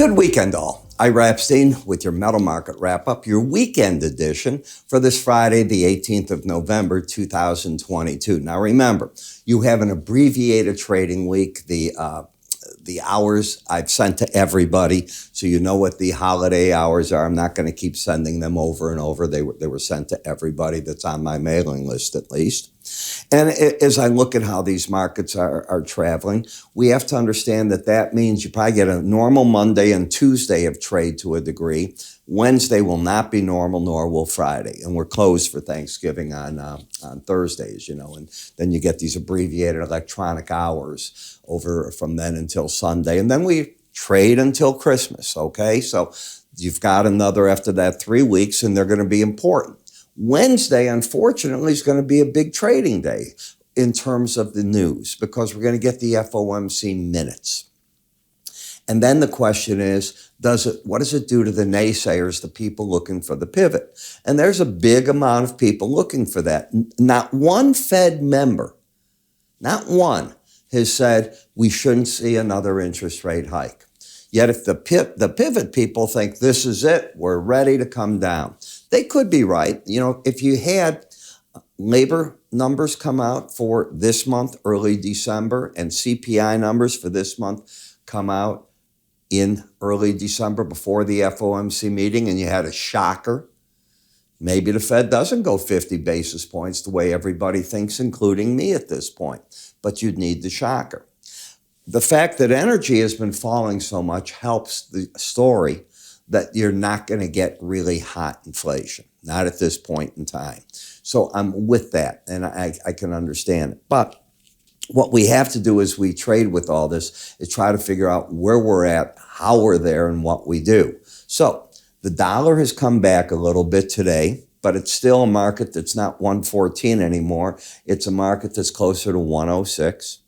Good weekend, all. Ira Epstein with your metal market wrap-up, your weekend edition for this Friday, the 18th of November, 2022. Now remember, you have an abbreviated trading week. The hours I've sent to everybody, so you know what the holiday hours are. I'm not going to keep sending them over and over. They were sent to everybody that's on my mailing list, at least. And as I look at how these markets are traveling, we have to understand that means you probably get a normal Monday and Tuesday of trade to a degree. Wednesday will not be normal, nor will Friday. And we're closed for Thanksgiving on Thursdays, and then you get these abbreviated electronic hours over from then until Sunday. And then we trade until Christmas, okay? So you've got another, after that, 3 weeks, and they're going to be important. Wednesday, unfortunately, is going to be a big trading day in terms of the news because we're going to get the FOMC minutes. And then the question is, what does it do to the naysayers, the people looking for the pivot? And there's a big amount of people looking for that. Not one Fed member, not one, has said we shouldn't see another interest rate hike. Yet if the pivot people think this is it, we're ready to come down. They could be right. If you had labor numbers come out for this month, early December, and CPI numbers for this month come out in early December before the FOMC meeting, and you had a shocker, maybe the Fed doesn't go 50 basis points the way everybody thinks, including me at this point. But you'd need the shocker. The fact that energy has been falling so much helps the story that you're not going to get really hot inflation, not at this point in time. So I'm with that, and I can understand it. But what we have to do as we trade with all this is try to figure out where we're at, how we're there, and what we do. So the dollar has come back a little bit today, but it's still a market that's not 114 anymore. It's a market that's closer to 106.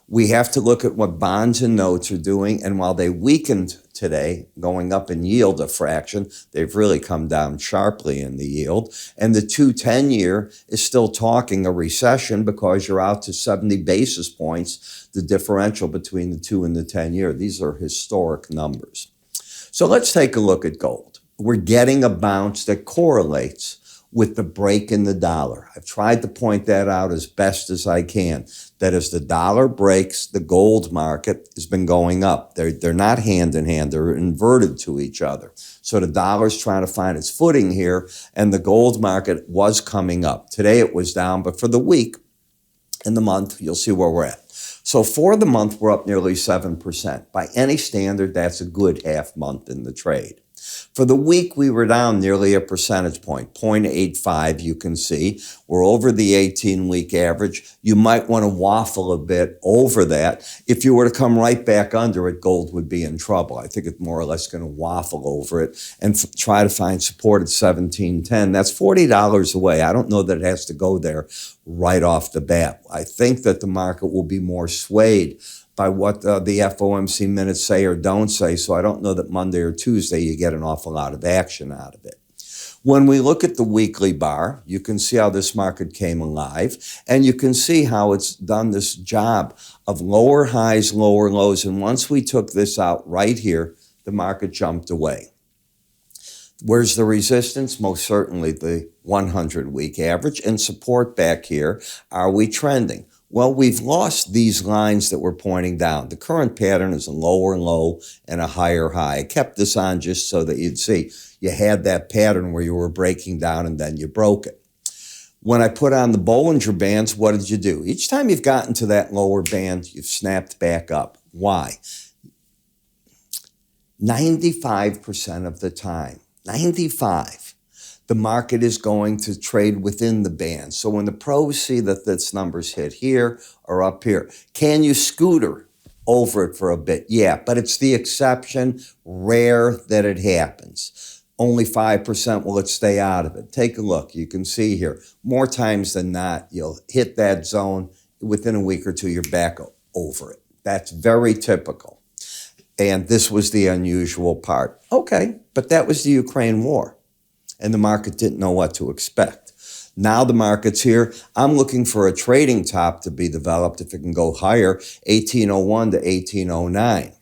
We have to look at what bonds and notes are doing, and while they weakened today, going up in yield a fraction, they've really come down sharply in the yield. And the 2-10-year is still talking a recession because you're out to 70 basis points, the differential between the 2 and the 10-year. These are historic numbers. So let's take a look at gold. We're getting a bounce that correlates with the break in the dollar. I've tried to point that out as best as I can, that as the dollar breaks, the gold market has been going up. They're not hand in hand, they're inverted to each other. So the dollar's trying to find its footing here, and the gold market was coming up. Today it was down, but for the week and the month, you'll see where we're at. So for the month, we're up nearly 7%. By any standard, that's a good half month in the trade. For the week, we were down nearly a percentage point, 0.85, you can see. We're over the 18-week average. You might want to waffle a bit over that. If you were to come right back under it, gold would be in trouble. I think it's more or less going to waffle over it and try to find support at 17.10. That's $40 away. I don't know that it has to go there right off the bat. I think that the market will be more swayed by what the FOMC minutes say or don't say, so I don't know that Monday or Tuesday you get an awful lot of action out of it. When we look at the weekly bar, you can see how this market came alive, and you can see how it's done this job of lower highs, lower lows, and once we took this out right here, the market jumped away. Where's the resistance? Most certainly the 100-week average, and support back here. Are we trending? Well, we've lost these lines that we're pointing down. The current pattern is a lower low and a higher high. I kept this on just so that you'd see you had that pattern where you were breaking down and then you broke it. When I put on the Bollinger Bands, what did you do? Each time you've gotten to that lower band, you've snapped back up. Why? 95% of the time, 95%. The market is going to trade within the band. So when the pros see that this number's hit here or up here, can you scooter over it for a bit? Yeah, but it's the exception, rare that it happens. Only 5% will it stay out of it. Take a look. You can see here, more times than not, you'll hit that zone. Within a week or two, you're back over it. That's very typical. And this was the unusual part. Okay, but that was the Ukraine war. And the market didn't know what to expect. Now the market's here. I'm looking for a trading top to be developed if it can go higher, 1801 to 1809.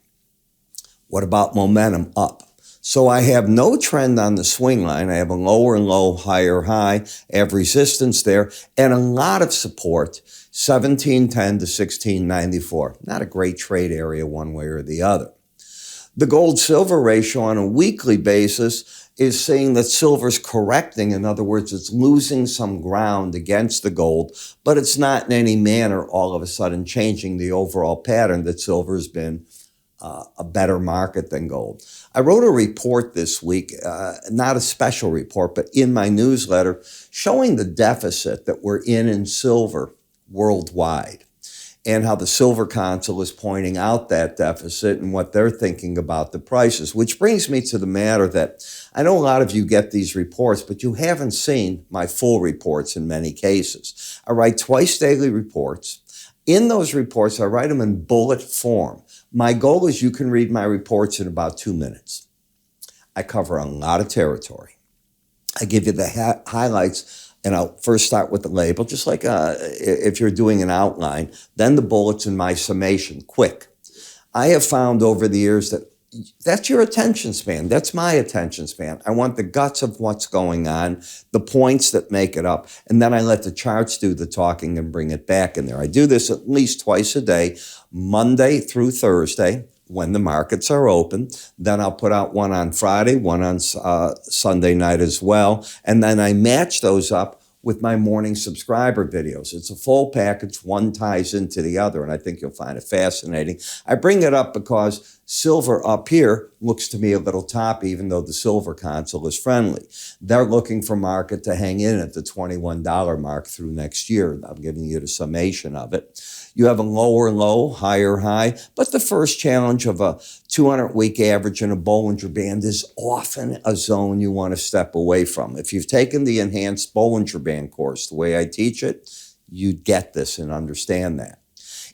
What about momentum? Up. So I have no trend on the swing line. I have a lower low, higher high. I have resistance there and a lot of support, 1710 to 1694. Not a great trade area one way or the other. The gold-silver ratio on a weekly basis is saying that silver's correcting. In other words, it's losing some ground against the gold, but it's not in any manner all of a sudden changing the overall pattern that silver's been a better market than gold. I wrote a report this week, not a special report, but in my newsletter, showing the deficit that we're in silver worldwide and how the Silver Council is pointing out that deficit and what they're thinking about the prices, which brings me to the matter that I know a lot of you get these reports, but you haven't seen my full reports in many cases. I write twice daily reports. In those reports, I write them in bullet form. My goal is you can read my reports in about 2 minutes. I cover a lot of territory. I give you the highlights, and I'll first start with the label, just like if you're doing an outline, then the bullets and my summation, quick. I have found over the years that that's your attention span. That's my attention span. I want the guts of what's going on, the points that make it up, and then I let the charts do the talking and bring it back in there. I do this at least twice a day, Monday through Thursday, when the markets are open. Then I'll put out one on Friday, one on Sunday night as well, and then I match those up with my morning subscriber videos. It's a full package. One ties into the other, and I think you'll find it fascinating. I bring it up because silver up here looks to me a little toppy, even though the Silver Council is friendly. They're looking for market to hang in at the $21 mark through next year. I'm giving you the summation of it. You have a lower low, higher high, but the first challenge of a 200-week average in a Bollinger Band is often a zone you want to step away from. If you've taken the enhanced Bollinger Band course, the way I teach it, you get this and understand that.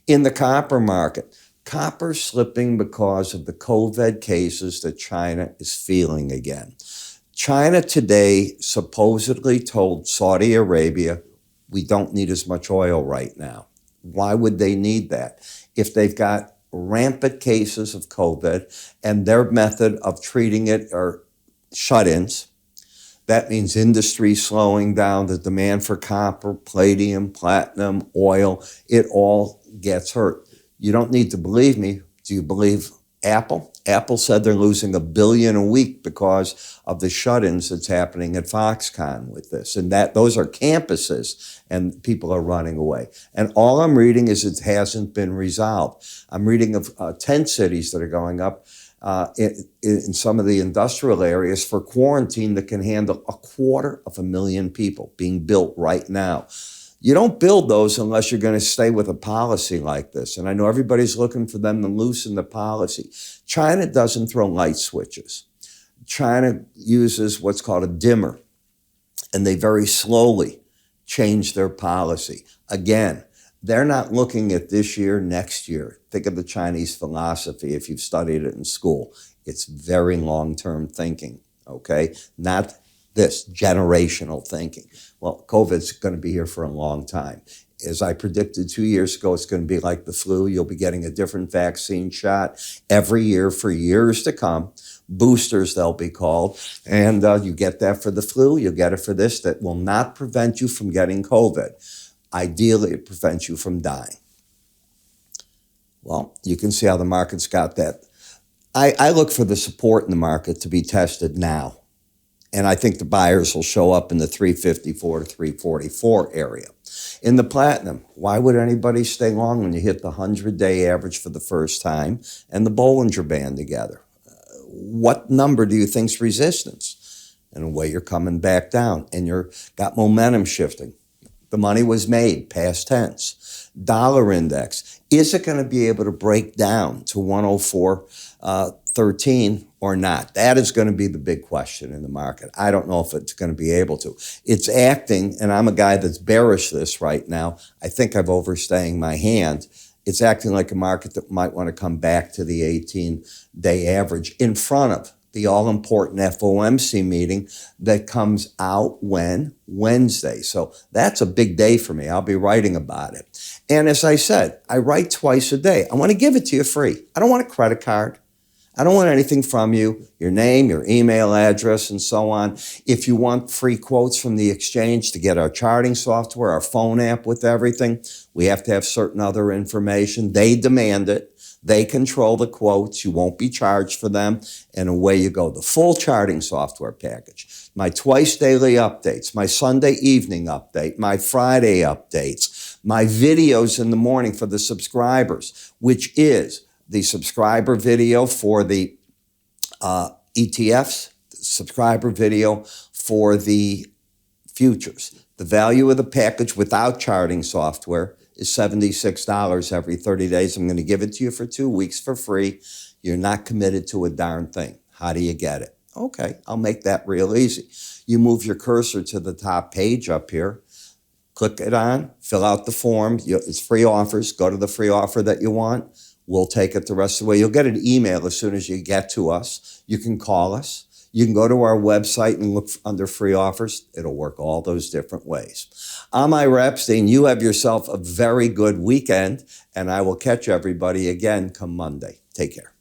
In the copper market, copper slipping because of the COVID cases that China is feeling again. China today supposedly told Saudi Arabia, we don't need as much oil right now. Why would they need that? If they've got rampant cases of COVID and their method of treating it are shut-ins, that means industry slowing down, the demand for copper, palladium, platinum, oil, it all gets hurt. You don't need to believe me. Do you believe Apple? Apple said they're losing $1 billion a week because of the shut-ins that's happening at Foxconn with this. And those are campuses, and people are running away. And all I'm reading is it hasn't been resolved. I'm reading of 10 cities that are going up in some of the industrial areas for quarantine that can handle 250,000 people being built right now. You don't build those unless you're going to stay with a policy like this. And I know everybody's looking for them to loosen the policy. China doesn't throw light switches. China uses what's called a dimmer, and they very slowly change their policy. Again, they're not looking at this year, next year. Think of the Chinese philosophy if you've studied it in school. It's very long-term thinking, okay? Not this generational thinking. Well, COVID's going to be here for a long time. As I predicted 2 years ago, it's going to be like the flu. You'll be getting a different vaccine shot every year for years to come. Boosters, they'll be called. And you get that for the flu. You'll get it for this. That will not prevent you from getting COVID. Ideally, it prevents you from dying. Well, you can see how the market's got that. I look for the support in the market to be tested now. And I think the buyers will show up in the 354 to 344 area. In the platinum, why would anybody stay long when you hit the 100-day average for the first time and the Bollinger Band together? What number do you think's resistance? In a way, you're coming back down and you've got momentum shifting. The money was made, past tense. Dollar index, is it going to be able to break down to 104.13 or not? That is going to be the big question in the market. I don't know if it's going to be able to. It's acting, and I'm a guy that's bearish this right now. I think I'm overstaying my hand. It's acting like a market that might want to come back to the 18-day average in front of the all-important FOMC meeting that comes out when? Wednesday. So that's a big day for me. I'll be writing about it. And as I said, I write twice a day. I want to give it to you free. I don't want a credit card. I don't want anything from you, your name, your email address, and so on. If you want free quotes from the exchange to get our charting software, our phone app with everything, we have to have certain other information. They demand it. They control the quotes. You won't be charged for them. And away you go. The full charting software package. My twice daily updates, my Sunday evening update, my Friday updates, my videos in the morning for the subscribers, which is the subscriber video for the ETFs, the subscriber video for the futures. The value of the package without charting software is $76 every 30 days. I'm going to give it to you for 2 weeks for free. You're not committed to a darn thing. How do you get it? Okay, I'll make that real easy. You move your cursor to the top page up here, click it on, fill out the form. It's free offers. Go to the free offer that you want. We'll take it the rest of the way. You'll get an email as soon as you get to us. You can call us. You can go to our website and look under free offers. It'll work all those different ways. I'm Ira Epstein. You have yourself a very good weekend, and I will catch everybody again come Monday. Take care.